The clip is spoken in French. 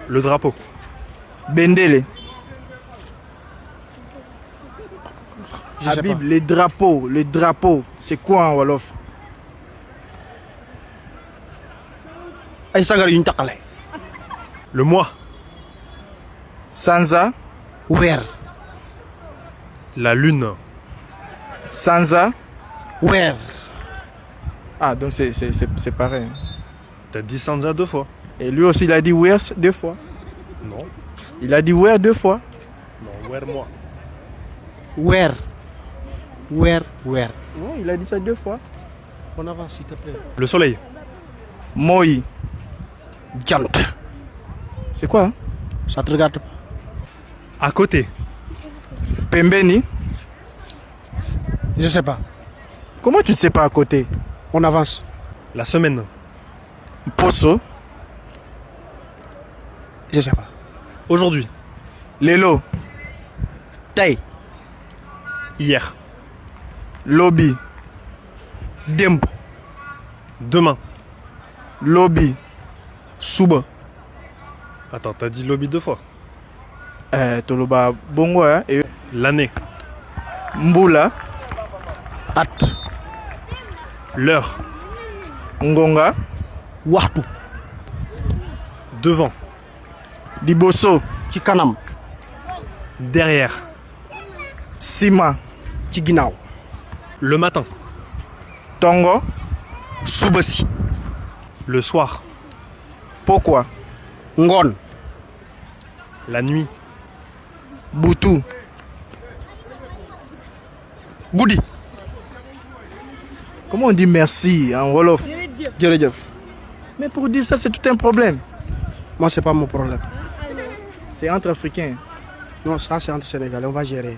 Le drapeau. Bendele. Je sais Habib, pas. les drapeaux, c'est quoi en Wolof? Ay sagar yuñ taqale. Le mois. Sansa, Weer. La lune. Sansa. Weer. Ah, donc c'est pareil. T'as dit Sansa 2 fois. Et lui aussi, il a dit Wers 2 fois. Non. Il a dit Where 2 fois. Non, where moi. Weer. Weer. Weer. Ouais, il a dit ça 2 fois. On avance s'il te plaît. Le soleil. Moi, Jant. c'est quoi hein? Ça te regarde pas. À côté. Pembeni. Je sais pas. Comment tu ne sais pas à côté? On avance. La semaine. Posso, Je sais pas. Aujourd'hui. Lelo, Tay. Hier. Lobby, Demb. Demain. Lobby, Suba. Attends, t'as dit lobby 2 fois. Toloba Bongo, hein? Et L'année. Mbula, At. L'heure. Ngonga, Waxtu. Devant. Diboso, Ci kanam. Derrière. Sima, Ci ginnaaw. Le matin. Tongo, Suba si. Le soir. Pourquoi? Ngoon. La nuit. Boutou, Guddi. comment on dit merci en Wolof? Jërëjëf. Mais pour dire ça, c'est tout un problème. Moi c'est pas mon problème. C'est entre Africains. Non, ça c'est entre Sénégalais, on va gérer.